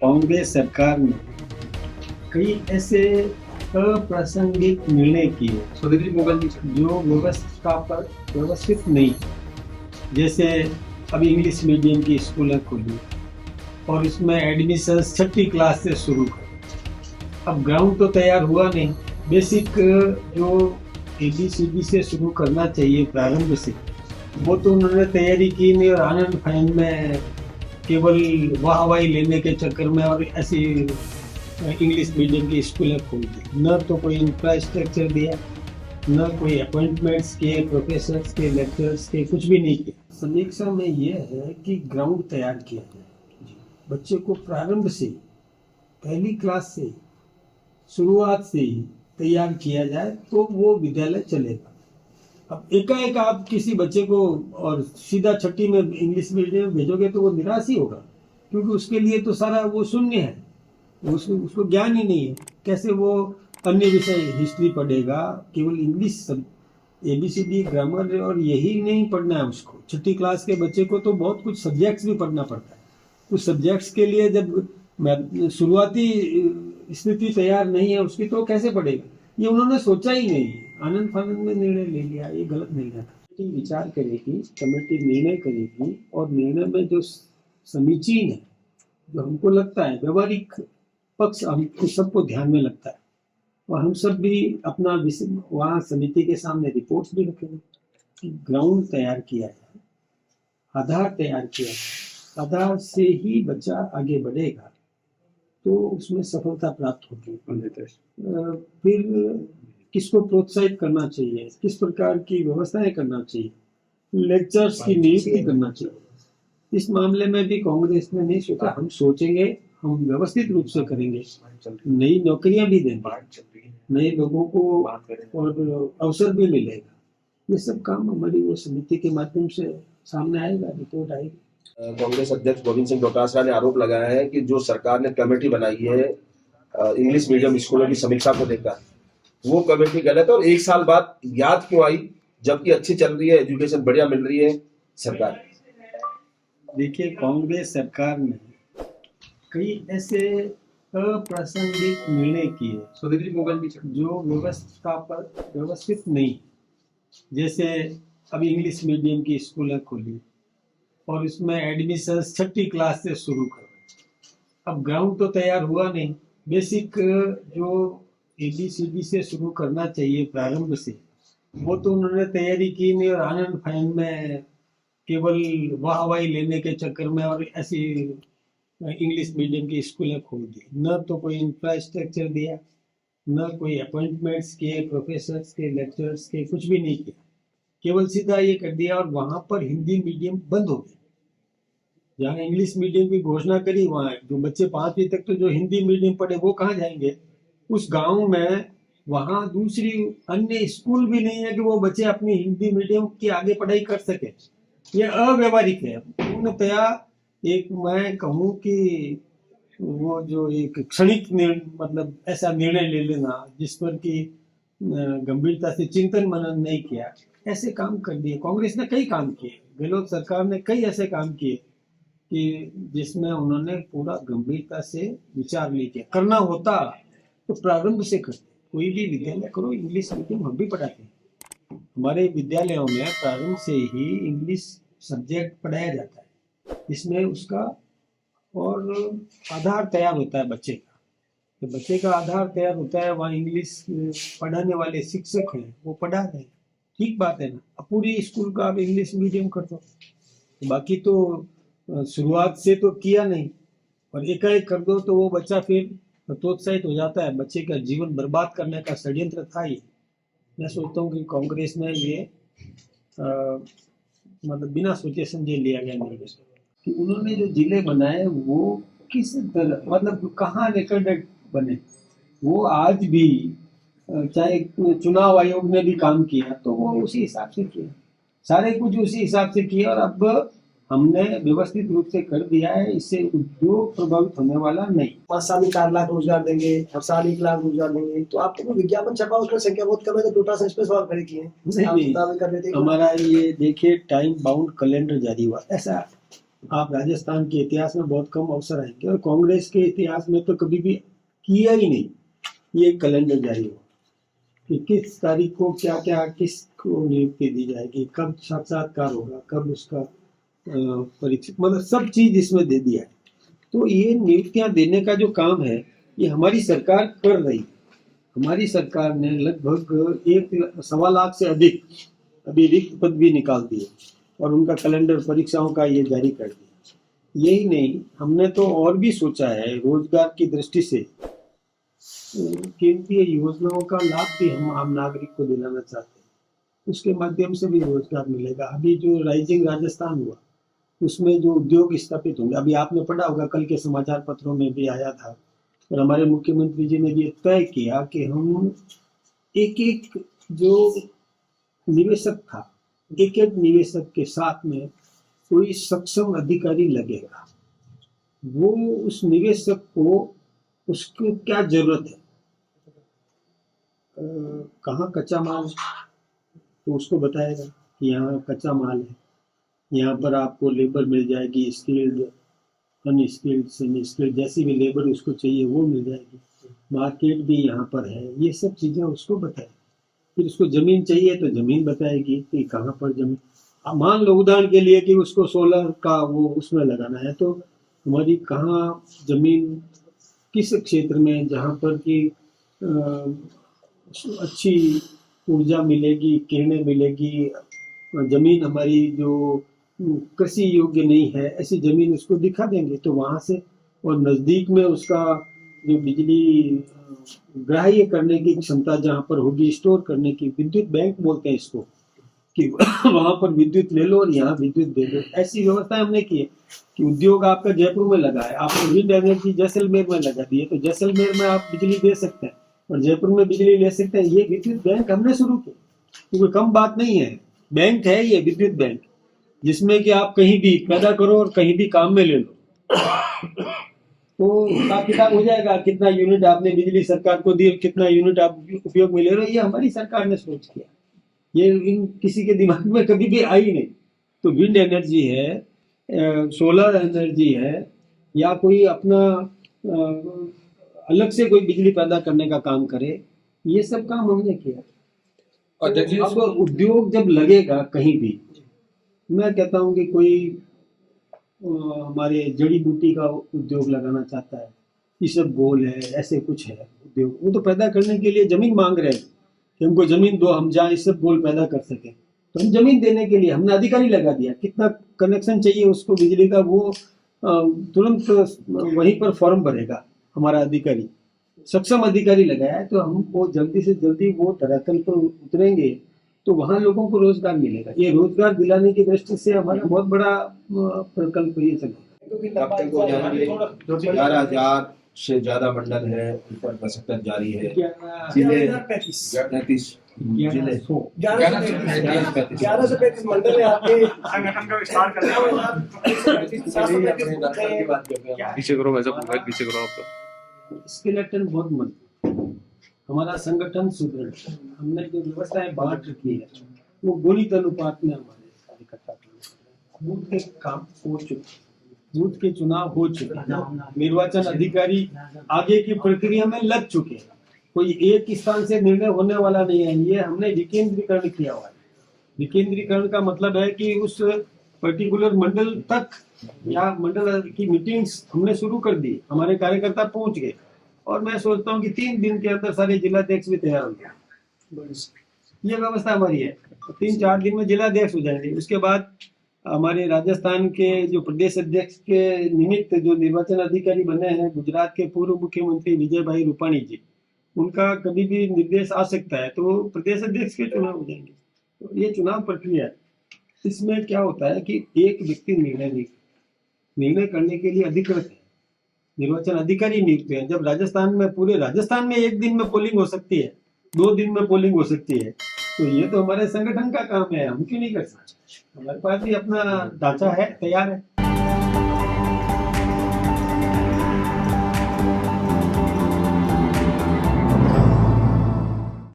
कांग्रेस सरकार ने कई ऐसे अप्रासंगिक निर्णय किए जो व्यवस्था पर व्यवस्थित नहीं। जैसे अब इंग्लिश मीडियम की स्कूलें खुली और इसमें एडमिशन 6ठी क्लास से शुरू कर। अब ग्राउंड तो तैयार हुआ नहीं, बेसिक जो ABCD से शुरू करना चाहिए प्रारंभ से, वो तो उन्होंने तैयारी की नहीं और आनंद फानंद में केवल वाहवाही लेने के चक्कर में और ऐसी इंग्लिश मीडियम की स्कूलें खोल दी। न तो कोई इंफ्रास्ट्रक्चर दिया, न कोई अपॉइंटमेंट्स किए, प्रोफेसर्स के, लेक्चर्स के, कुछ भी नहीं किया। समीक्षा में ये है कि ग्राउंड तैयार किया जाए, बच्चे को प्रारंभ से, पहली क्लास से, शुरुआत से ही तैयार किया जाए तो वो विद्यालय चलेगा। अब एकाएक आप किसी बच्चे को और सीधा 6ठी में इंग्लिश मीडियम में भेजोगे तो वो निराश ही होगा, क्योंकि उसके लिए तो सारा वो शून्य है, उसको ज्ञान ही नहीं है। कैसे वो अन्य विषय हिस्ट्री पढ़ेगा? केवल इंग्लिश ABCD ग्रामर और यही नहीं पढ़ना है उसको। 6ठी क्लास के बच्चे को तो बहुत कुछ सब्जेक्ट्स भी पढ़ना पड़ता है। कुछ सब्जेक्ट्स के लिए जब शुरुआती स्थिति तैयार नहीं है उसकी, तो कैसे पढ़ेगा? ये उन्होंने सोचा ही नहीं, आनंद फानंद में निर्णय ले लिया। ये गलत निर्णय था। कमेटी विचार करेगी, कमेटी निर्णय करेगी और निर्णय में जो समीचीन है, जो हमको लगता है व्यवहारिक पक्ष, हमको सबको ध्यान में लगता है, और हम सब भी अपना वहाँ समिति के सामने रिपोर्ट्स भी रखेंगे कि ग्राउंड तैयार किया जाए, आधार तैयार किया जाए। आधार से ही बच्चा आगे बढ़ेगा तो उसमें सफलता प्राप्त होगी। फिर किसको प्रोत्साहित करना चाहिए, किस प्रकार की व्यवस्थाएं करना चाहिए, लेक्चर्स की नियुक्ति करना चाहिए। इस मामले में भी कांग्रेस ने नहीं सोचा। हम सोचेंगे, हम व्यवस्थित रूप से करेंगे, नई नौकरियां भी देंगे, नए लोगों को और अवसर भी मिलेगा। ये सब काम हमारी वो समिति के माध्यम से सामने आएगा, रिपोर्ट आएगी। कांग्रेस अध्यक्ष गोविंद सिंह डोटासरा ने आरोप लगाया है कि जो सरकार ने कमेटी बनाई है इंग्लिश मीडियम स्कूलों की समीक्षा को लेकर, वो कमेटी गलत है और 1 साल बाद याद क्यों आई, जबकि अच्छी चल रही है, एजुकेशन बढ़िया मिल रही है सरकार। देखिए, कांग्रेस सरकार ने कई ऐसे अप्रासंगिक निर्णय किए जो व्यवस्था पर व्यवस्थित नहीं। जैसे अब इंग्लिश मीडियम की स्कूलें खुली और इसमें एडमिशन 6ठी क्लास से शुरू कर। अब ग्राउंड तो तैयार हुआ नहीं, बेसिक जो ABCD से शुरू करना चाहिए प्रारंभ से, वो तो उन्होंने तैयारी की नहीं और आनंद फानंद में केवल वाहवाही लेने के चक्कर में और ऐसी इंग्लिश मीडियम की स्कूलें खोल दी। न तो कोई इंफ्रास्ट्रक्चर दिया, न कोई अपॉइंटमेंट्स किए, प्रोफेसर्स के, लेक्चर्स के, कुछ भी नहीं किया। केवल सीधा ये कर दिया और वहां पर हिंदी मीडियम बंद हो गया। जहाँ इंग्लिश मीडियम की घोषणा करी, वहाँ जो बच्चे 5वीं तक तो जो हिंदी मीडियम पढ़े वो कहाँ जाएंगे? उस गांव में वहाँ दूसरी अन्य स्कूल भी नहीं है कि वो बच्चे अपनी हिंदी मीडियम की आगे पढ़ाई कर सके। ये अव्यवहारिक है पूर्णतया। एक मैं कहूँ कि वो जो एक क्षणिक मतलब ऐसा निर्णय ले लेना जिस पर कि गंभीरता से चिंतन मनन नहीं किया, ऐसे काम कर दिए। कांग्रेस ने कई काम किए, गहलोत सरकार ने कई ऐसे काम किए कि जिसमें उन्होंने पूरा गंभीरता से विचार नहीं किया। करना होता तो प्रारंभ से करते। कोई भी विद्यालय करो, इंग्लिश मीडियम हम भी पढ़ाते हैं। हमारे विद्यालयों में प्रारंभ से ही इंग्लिश सब्जेक्ट पढ़ाया जाता है, इसमें उसका और आधार तैयार होता है बच्चे का। तो बच्चे का आधार तैयार होता है, वहाँ इंग्लिश पढ़ाने वाले शिक्षक हैं वो पढ़ा रहे हैं, ठीक बात है ना। अब पूरी स्कूल का आप इंग्लिश मीडियम कर दो, बाकी तो शुरुआत से तो किया नहीं, और एकाएक कर दो तो वो बच्चा फिर हतोत्साहित हो जाता है। बच्चे का जीवन बर्बाद करने का षड्यंत्र था ये। मैं सोचता हूँ कि कांग्रेस ने ये मतलब बिना सोचे समझे लिया गया निर्णय कि उन्होंने जो जिले बनाए वो किस तरह, मतलब कहाँ रिकॉर्डेड बने। वो आज भी चाहे चुनाव आयोग ने भी काम किया तो वो उसी हिसाब से किया, सारे कुछ उसी हिसाब से किया, और अब हमने व्यवस्थित रूप से कर दिया है। इससे उद्योग प्रभावित होने वाला नहीं। 5 साल में 4 लाख रोजगार देंगे, हर साल 1 लाख रोजगार देंगे। तो आपको विज्ञापन छपा, उसमें संख्या बहुत कम है, तो डोटासरा इस पे सवाल खड़े किए नहीं, हमारा ये देखिए टाइम बाउंड कैलेंडर जारी हुआ, ऐसा आप राजस्थान के इतिहास में बहुत कम अवसर आएंगे, और कांग्रेस के इतिहास में तो कभी भी किया ही नहीं ये कैलेंडर जारी हो कि किस तारीख को क्या क्या किसको नियुक्ति दी जाएगी, कब साक्षात्कार होगा, कब उसका परीक्षा, मतलब सब चीज इसमें दे दिया है। तो ये नियुक्तियां देने का जो काम है ये हमारी सरकार कर रही है। हमारी सरकार ने लगभग 1.25 लाख से अधिक अभी रिक्त पद भी निकाल दिए और उनका कैलेंडर परीक्षाओं का ये जारी कर दिया। यही नहीं, हमने तो और भी सोचा है रोजगार की दृष्टि से केंद्रीय योजनाओं का लाभ भी हम आम नागरिक को दिलाना चाहते हैं, उसके माध्यम से भी रोजगार मिलेगा। अभी जो राइजिंग राजस्थान हुआ उसमें जो उद्योग स्थापित होंगे, अभी आपने पढ़ा होगा, कल के समाचार पत्रों में भी आया था, और हमारे मुख्यमंत्री जी ने भी तय किया कि हम एक एक जो निवेशक था, एक एक निवेशक के साथ में कोई सक्षम अधिकारी लगेगा। वो उस निवेशक को उसको क्या जरूरत है, कहाँ कच्चा माल, तो उसको बताएगा कि यहाँ कच्चा माल है, यहाँ पर आपको लेबर मिल जाएगी, स्किल्ड, अनस्किल्ड, सेमी स्किल्ड, जैसी भी लेबर उसको चाहिए वो मिल जाएगी, मार्केट भी यहाँ पर है, ये सब चीज़ें उसको बताएगी। फिर उसको ज़मीन चाहिए तो ज़मीन बताएगी कि कहाँ पर ज़मीन, मान लो उदाहरण के लिए कि उसको सोलर का वो उसमें लगाना है, तो हमारी कहाँ ज़मीन किस क्षेत्र में जहाँ पर कि अच्छी ऊर्जा मिलेगी, किरणें मिलेगी, ज़मीन हमारी जो कृषि योग्य नहीं है, ऐसी ज़मीन उसको दिखा देंगे तो वहाँ से, और नज़दीक में उसका जो बिजली ग्राह्य करने की क्षमता जहाँ पर होगी, स्टोर करने की, विद्युत बैंक बोलते हैं इसको, कि वहाँ पर विद्युत ले लो और यहाँ विद्युत दे दो। ऐसी व्यवस्था हमने की है कि उद्योग आपका जयपुर में लगा है, आपको विंड एनर्जी जैसलमेर में लगा दी है, तो जैसलमेर में आप बिजली दे सकते हैं और जयपुर में बिजली ले सकते हैं। ये विद्युत बैंक हमने शुरू किया, कोई कम बात नहीं है, बैंक है ये विद्युत बैंक, जिसमें कि आप कहीं भी पैदा करो और कहीं भी काम में ले लो, तो हिसाब किताब हो जाएगा, कितना यूनिट आपने बिजली सरकार को दी, कितना यूनिट आप उपयोग में ले रहे हो। ये हमारी सरकार ने सोच किया, ये इन किसी के दिमाग में कभी भी आई नहीं। तो विंड एनर्जी है, सोलर एनर्जी है, या कोई अपना अलग से कोई बिजली पैदा करने का काम करे, ये सब काम हमने किया। और तो अब उद्योग जब लगेगा कहीं भी, मैं कहता हूँ कि कोई हमारे जड़ी बूटी का उद्योग लगाना चाहता है, इसबगोल है, ऐसे कुछ है उद्योग, वो तो पैदा करने के लिए जमीन मांग रहे हैं कि हमको जमीन दो, हम जहाँ इसबगोल पैदा कर सकें, तो हम जमीन देने के लिए हमने अधिकारी लगा दिया, कितना कनेक्शन चाहिए उसको बिजली का, वो तुरंत वहीं पर फॉर्म भरेगा हमारा अधिकारी, सक्षम अधिकारी लगाया है, तो हम वो जल्दी से जल्दी वो धरातल पर उतरेंगे तो वहाँ लोगों को रोजगार मिलेगा। ये रोजगार दिलाने की दृष्टि से हमारा बहुत बड़ा प्रकल्प ये चलेगा। अब तक 11,000 से ज्यादा मंडल है, उन पर प्रशिक्षण जारी है। जिले 33 जिले 11 से 35 मंडल है आपके संगठन का विस्तार कर पीछे करो, वैसा पीछे करो आपका स्केलेटन बहुत मजबूत, हमारा संगठन सुदृढ़, हमने जो व्यवस्थाएं बांट रखी है वो गुणित अनुपात में हमारे कार्यकर्ता बूथ के काम हो चुके, बूथ के चुनाव हो चुके, निर्वाचन अधिकारी आगे की प्रक्रिया में लग चुके हैं, कोई एक स्थान से निर्णय होने वाला नहीं है। ये हमने विकेंद्रीकरण किया हुआ है। विकेंद्रीकरण का मतलब है कि उस पर्टिकुलर मंडल तक या मंडल की मीटिंग्स हमने शुरू कर दी, हमारे कार्यकर्ता पहुंच गए, और मैं सोचता हूँ कि 3 दिन के अंदर सारे जिलाध्यक्ष भी तैयार हो गए। ये व्यवस्था हमारी है, 3-4 दिन में जिलाध्यक्ष हो जाएंगे। उसके बाद हमारे राजस्थान के जो प्रदेश अध्यक्ष के निमित्त जो निर्वाचन अधिकारी बने हैं गुजरात के पूर्व मुख्यमंत्री विजय भाई रूपाणी जी, उनका कभी भी निर्देश आ सकता है तो प्रदेश अध्यक्ष के चुनाव हो जाएंगे। तो ये चुनाव प्रक्रिया है, इसमें क्या होता है कि एक व्यक्ति निर्णय करने के लिए अधिकृत है, निर्वाचन अधिकारी नियुक्त है। जब राजस्थान में, पूरे राजस्थान में 1 दिन में पोलिंग हो सकती है, 2 दिन में पोलिंग हो सकती है, तो ये तो हमारे संगठन का काम है, हम क्यों नहीं कर सकते? हमारे पास भी अपना ढांचा है, तैयार है।